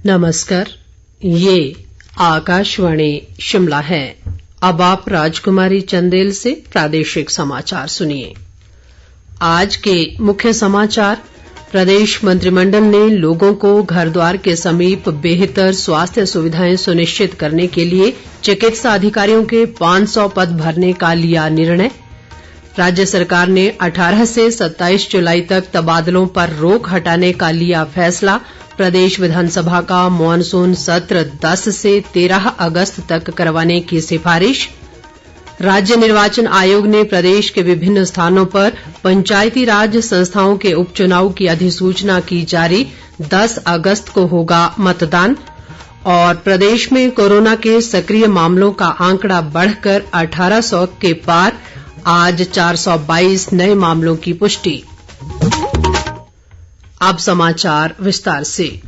नमस्कार, ये आकाशवाणी शिमला है। अब आप राजकुमारी चंदेल से प्रादेशिक समाचार सुनिए। आज के मुख्य समाचार। प्रदेश मंत्रिमंडल ने लोगों को घर द्वार के समीप बेहतर स्वास्थ्य सुविधाएं सुनिश्चित करने के लिए चिकित्सा अधिकारियों के 500 पद भरने का लिया निर्णय। राज्य सरकार ने 18 से 27 जुलाई तक तबादलों पर रोक हटाने का लिया फैसला। प्रदेश विधानसभा का मॉनसून सत्र 10 से 13 अगस्त तक करवाने की सिफारिश। राज्य निर्वाचन आयोग ने प्रदेश के विभिन्न स्थानों पर पंचायती राज संस्थाओं के उपचुनाव की अधिसूचना की जारी। 10 अगस्त को होगा मतदान। और प्रदेश में कोरोना के सक्रिय मामलों का आंकड़ा बढ़कर 1800 के पार। आज 422 नए मामलों की पुष्टि। अब समाचार विस्तार से।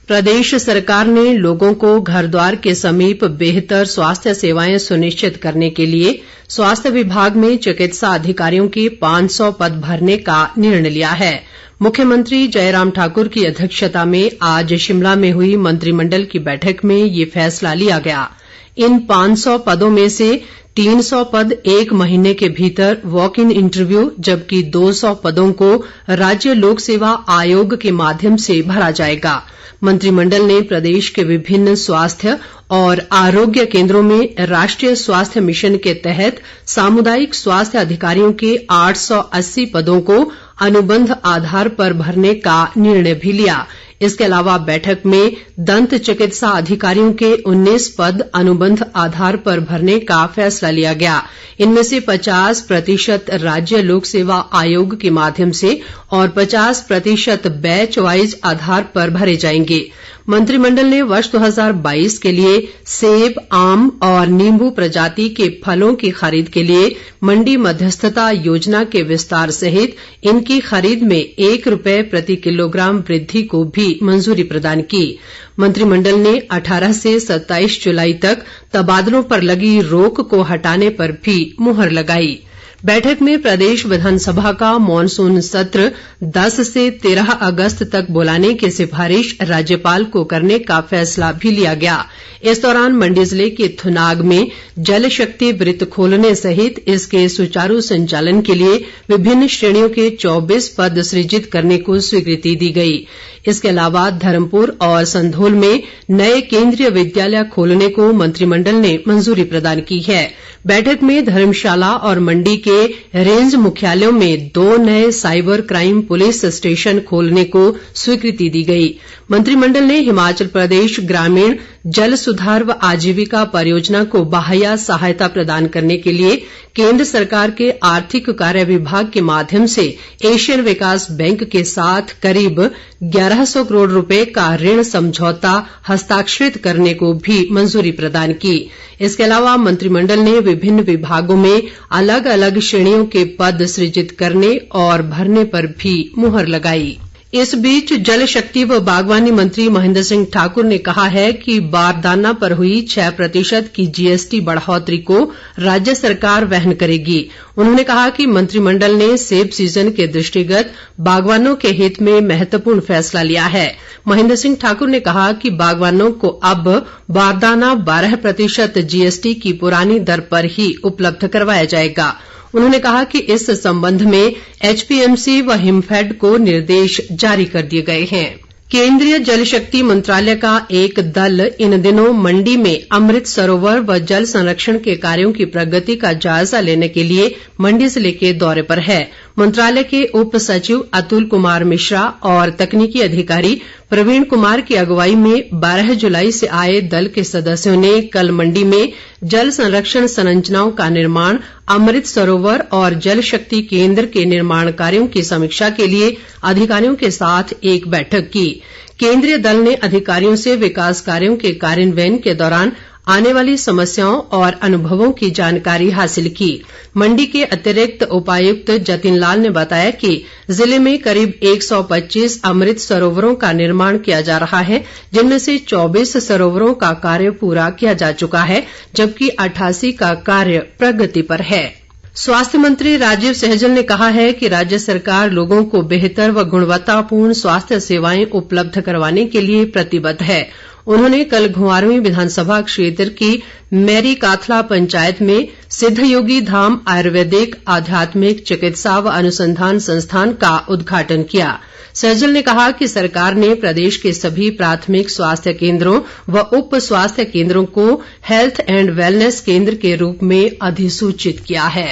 प्रदेश सरकार ने लोगों को घर द्वार के समीप बेहतर स्वास्थ्य सेवाएं सुनिश्चित करने के लिए स्वास्थ्य विभाग में चिकित्सा अधिकारियों के 500 पद भरने का निर्णय लिया है। मुख्यमंत्री जयराम ठाकुर की अध्यक्षता में आज शिमला में हुई मंत्रिमंडल की बैठक में ये फैसला लिया गया। इन 500 पदों में से 300 पद 1 महीने के भीतर वॉक इन इंटरव्यू, जबकि 200 पदों को राज्य लोक सेवा आयोग के माध्यम से भरा जाएगा। मंत्रिमंडल ने प्रदेश के विभिन्न स्वास्थ्य और आरोग्य केंद्रों में राष्ट्रीय स्वास्थ्य मिशन के तहत सामुदायिक स्वास्थ्य अधिकारियों के 880 पदों को अनुबंध आधार पर भरने का निर्णय भी लिया। इसके अलावा बैठक में दंत चिकित्सा अधिकारियों के 19 पद अनुबंध आधार पर भरने का फैसला लिया गया। इनमें से 50% राज्य लोक सेवा आयोग के माध्यम से और 50% बैच वाइज आधार पर भरे जाएंगे। मंत्रिमंडल ने वर्ष 2022 के लिए सेब, आम और नींबू प्रजाति के फलों की खरीद के लिए मंडी मध्यस्थता योजना के विस्तार सहित इनकी खरीद में ₹1 प्रति किलोग्राम वृद्धि को भी मंजूरी प्रदान की। मंत्रिमंडल ने 18 से 27 जुलाई तक तबादलों पर लगी रोक को हटाने पर भी मुहर लगाई। बैठक में प्रदेश विधानसभा का मॉनसून सत्र 10 से 13 अगस्त तक बुलाने की सिफारिश राज्यपाल को करने का फैसला भी लिया गया। इस दौरान मंडी जिले के थुनाग में जल शक्ति वृत्त खोलने सहित इसके सुचारू संचालन के लिए विभिन्न श्रेणियों के 24 पद सृजित करने को स्वीकृति दी गई। इसके अलावा धर्मपुर और संधोल में नए केंद्रीय विद्यालय खोलने को मंत्रिमंडल ने मंजूरी प्रदान की है। बैठक में धर्मशाला और मंडी के रेंज मुख्यालयों में 2 नए साइबर क्राइम पुलिस स्टेशन खोलने को स्वीकृति दी गई। मंत्रिमंडल ने हिमाचल प्रदेश ग्रामीण जल सुधार व आजीविका परियोजना को बाह्य सहायता प्रदान करने के लिए केंद्र सरकार के आर्थिक कार्य विभाग के माध्यम से एशियन विकास बैंक के साथ करीब 1100 करोड़ रुपए का ऋण समझौता हस्ताक्षरित करने को भी मंजूरी प्रदान की। इसके अलावा मंत्रिमंडल ने विभिन्न विभागों में अलग अलग श्रेणियों के पद सृजित करने और भरने पर भी मुहर लगाई। इस बीच जल शक्ति व बागवानी मंत्री महेंद्र सिंह ठाकुर ने कहा है कि बारदाना पर हुई 6% की जीएसटी बढ़ोतरी को राज्य सरकार वहन करेगी। उन्होंने कहा कि मंत्रिमंडल ने सेब सीजन के दृष्टिगत बागवानों के हित में महत्वपूर्ण फैसला लिया है। महेंद्र सिंह ठाकुर ने कहा कि बागवानों को अब बारदाना 12% जीएसटी की पुरानी दर पर ही उपलब्ध करवाया जाएगा। उन्होंने कहा कि इस संबंध में एचपीएमसी व हिमफेड को निर्देश जारी कर दिए गए हैं। केंद्रीय जल शक्ति मंत्रालय का एक दल इन दिनों मंडी में अमृत सरोवर व जल संरक्षण के कार्यों की प्रगति का जायजा लेने के लिए मंडी जिले के दौरे पर है। मंत्रालय के उप सचिव अतुल कुमार मिश्रा और तकनीकी अधिकारी प्रवीण कुमार की अगुवाई में 12 जुलाई से आए दल के सदस्यों ने कल मंडी में जल संरक्षण संरचनाओं का निर्माण, अमृत सरोवर और जल शक्ति केंद्र के निर्माण कार्यों की समीक्षा के लिए अधिकारियों के साथ एक बैठक की। केंद्रीय दल ने अधिकारियों से विकास कार्यों के कार्यान्वयन के दौरान आने वाली समस्याओं और अनुभवों की जानकारी हासिल की। मंडी के अतिरिक्त उपायुक्त जतिन लाल ने बताया कि जिले में करीब 125 अमृत सरोवरों का निर्माण किया जा रहा है, जिनमें से 24 सरोवरों का कार्य पूरा किया जा चुका है, जबकि 88 का कार्य प्रगति पर है। स्वास्थ्य मंत्री राजीव सहजल ने कहा है कि राज्य सरकार लोगों को बेहतर व गुणवत्तापूर्ण स्वास्थ्य सेवाएं उपलब्ध करवाने के लिए प्रतिबद्ध है। उन्होंने कल घुमारवीं विधानसभा क्षेत्र की मैरी काथला पंचायत में सिद्ध योगी धाम आयुर्वेदिक आध्यात्मिक चिकित्सा व अनुसंधान संस्थान का उद्घाटन किया। सहजल ने कहा कि सरकार ने प्रदेश के सभी प्राथमिक स्वास्थ्य केंद्रों व उप स्वास्थ्य केंद्रों को हेल्थ एंड वेलनेस केंद्र के रूप में अधिसूचित किया है।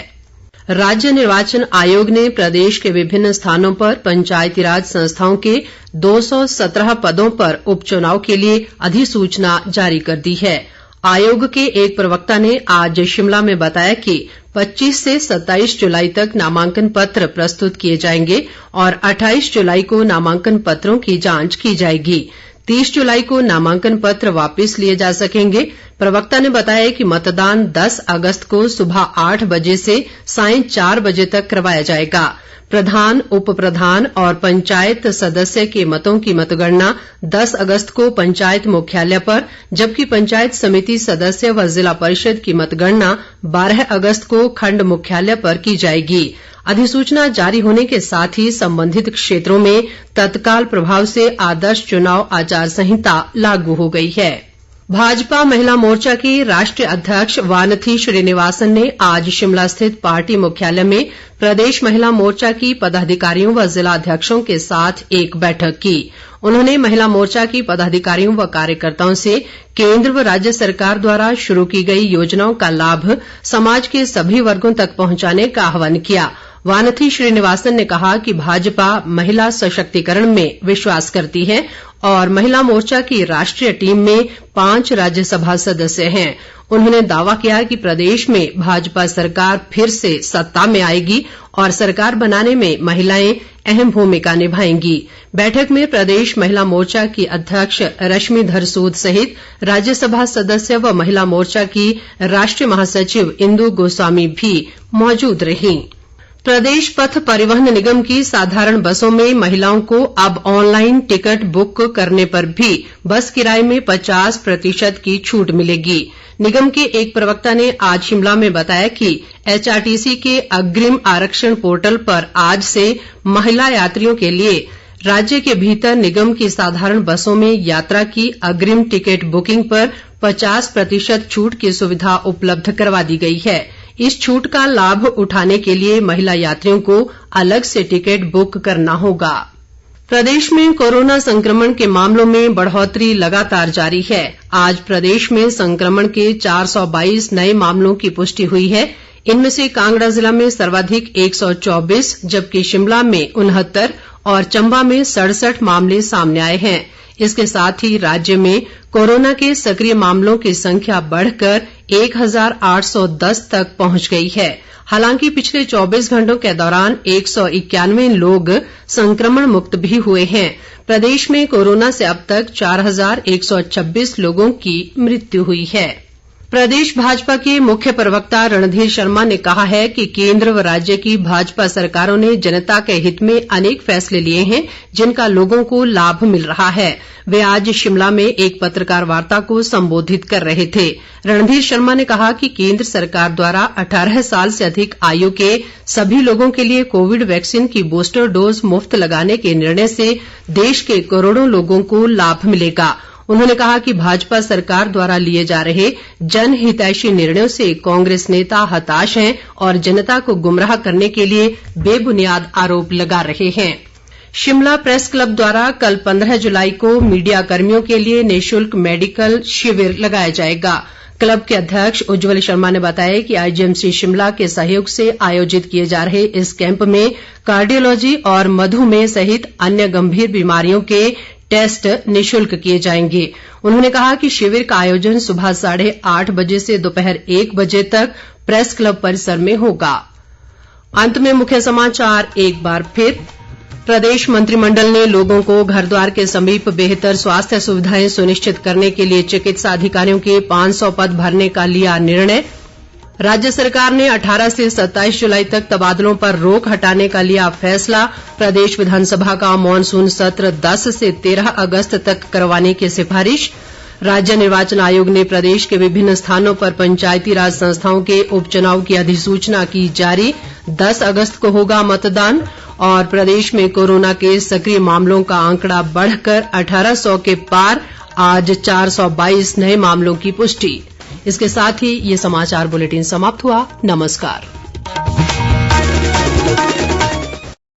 राज्य निर्वाचन आयोग ने प्रदेश के विभिन्न स्थानों पर पंचायतीराज संस्थाओं के 217 पदों पर उपचुनाव के लिए अधिसूचना जारी कर दी है। आयोग के एक प्रवक्ता ने आज शिमला में बताया कि 25 से 27 जुलाई तक नामांकन पत्र प्रस्तुत किए जाएंगे और 28 जुलाई को नामांकन पत्रों की जांच की जाएगी। 30 जुलाई को नामांकन पत्र वापस लिए जा सकेंगे। प्रवक्ता ने बताया कि मतदान 10 अगस्त को सुबह 8 बजे से सायं 4 बजे तक करवाया जाएगा। प्रधान, उप प्रधान और पंचायत सदस्य के मतों की मतगणना 10 अगस्त को पंचायत मुख्यालय पर, जबकि पंचायत समिति सदस्य व जिला परिषद की मतगणना 12 अगस्त को खंड मुख्यालय पर की जाएगी। अधिसूचना जारी होने के साथ ही संबंधित क्षेत्रों में तत्काल प्रभाव से आदर्श चुनाव आचार संहिता लागू हो गई है। भाजपा महिला मोर्चा की राष्ट्रीय अध्यक्ष वानथी श्रीनिवासन ने आज शिमला स्थित पार्टी मुख्यालय में प्रदेश महिला मोर्चा की पदाधिकारियों व जिलाध्यक्षों के साथ एक बैठक की। उन्होंने महिला मोर्चा की पदाधिकारियों व कार्यकर्ताओं से केंद्र व राज्य सरकार द्वारा शुरू की गई योजनाओं का लाभ समाज के सभी वर्गों तक पहुंचाने का आह्वान किया। वानथी श्रीनिवासन ने कहा कि भाजपा महिला सशक्तिकरण में विश्वास करती है और महिला मोर्चा की राष्ट्रीय टीम में 5 राज्यसभा सदस्य हैं। उन्होंने दावा किया कि प्रदेश में भाजपा सरकार फिर से सत्ता में आएगी और सरकार बनाने में महिलाएं अहम भूमिका निभाएंगी। बैठक में प्रदेश महिला मोर्चा की अध्यक्ष रश्मिधर सूद सहित राज्यसभा सदस्य व महिला मोर्चा की राष्ट्रीय महासचिव इंदु गोस्वामी भी मौजूद रहीं। प्रदेश पथ परिवहन निगम की साधारण बसों में महिलाओं को अब ऑनलाइन टिकट बुक करने पर भी बस किराए में 50% की छूट मिलेगी। निगम के एक प्रवक्ता ने आज शिमला में बताया कि एचआरटीसी के अग्रिम आरक्षण पोर्टल पर आज से महिला यात्रियों के लिए राज्य के भीतर निगम की साधारण बसों में यात्रा की अग्रिम टिकट बुकिंग पर 50% छूट की सुविधा उपलब्ध करवा दी गई है। इस छूट का लाभ उठाने के लिए महिला यात्रियों को अलग से टिकट बुक करना होगा। प्रदेश में कोरोना संक्रमण के मामलों में बढ़ोतरी लगातार जारी है। आज प्रदेश में संक्रमण के 422 नए मामलों की पुष्टि हुई है। इनमें से कांगड़ा जिला में सर्वाधिक 124, जबकि शिमला में 69 और चंबा में 67 मामले सामने आए हैं। इसके साथ ही राज्य में कोरोना के सक्रिय मामलों की संख्या बढ़कर 1810 तक पहुंच गई है। हालांकि पिछले 24 घंटों के दौरान 191 लोग संक्रमण मुक्त भी हुए हैं। प्रदेश में कोरोना से अब तक 4126 लोगों की मृत्यु हुई है। प्रदेश भाजपा के मुख्य प्रवक्ता रणधीर शर्मा ने कहा है कि केंद्र व राज्य की भाजपा सरकारों ने जनता के हित में अनेक फैसले लिए हैं जिनका लोगों को लाभ मिल रहा है। वे आज शिमला में एक पत्रकार वार्ता को संबोधित कर रहे थे। रणधीर शर्मा ने कहा कि केंद्र सरकार द्वारा 18 साल से अधिक आयु के सभी लोगों के लिए कोविड वैक्सीन की बूस्टर डोज मुफ्त लगाने के निर्णय से देश के करोड़ों लोगों को लाभ मिलेगा। उन्होंने कहा कि भाजपा सरकार द्वारा लिए जा रहे जनहितैषी निर्णयों से कांग्रेस नेता हताश हैं और जनता को गुमराह करने के लिए बेबुनियाद आरोप लगा रहे हैं। शिमला प्रेस क्लब द्वारा कल 15 जुलाई को मीडिया कर्मियों के लिए निःशुल्क मेडिकल शिविर लगाया जाएगा। क्लब के अध्यक्ष उज्जवल शर्मा ने बताया कि आईजीएमसी शिमला के सहयोग से आयोजित किए जा रहे इस कैंप में कार्डियोलॉजी और मधुमेह सहित अन्य गंभीर बीमारियों के टेस्ट निःशुल्क किए जाएंगे। उन्होंने कहा कि शिविर का आयोजन सुबह 8:30 बजे से दोपहर 1 बजे तक प्रेस क्लब परिसर में होगा। अंत में मुख्य समाचार एक बार फिर। प्रदेश मंत्रिमंडल ने लोगों को घर द्वार के समीप बेहतर स्वास्थ्य सुविधाएं सुनिश्चित करने के लिए चिकित्सा अधिकारियों के 500 पद भरने का लिया निर्णय। राज्य सरकार ने 18 से 27 जुलाई तक तबादलों पर रोक हटाने का लिया फैसला। प्रदेश विधानसभा का मॉनसून सत्र 10 से 13 अगस्त तक करवाने की सिफारिश। राज्य निर्वाचन आयोग ने प्रदेश के विभिन्न स्थानों पर पंचायती राज संस्थाओं के उपचुनाव की अधिसूचना की जारी। 10 अगस्त को होगा मतदान। और प्रदेश में कोरोना के सक्रिय मामलों का आंकड़ा बढ़कर 1800 के पार। आज 422 नए मामलों की पुष्टि। इसके साथ ही ये समाचार बुलेटिन समाप्त हुआ। नमस्कार।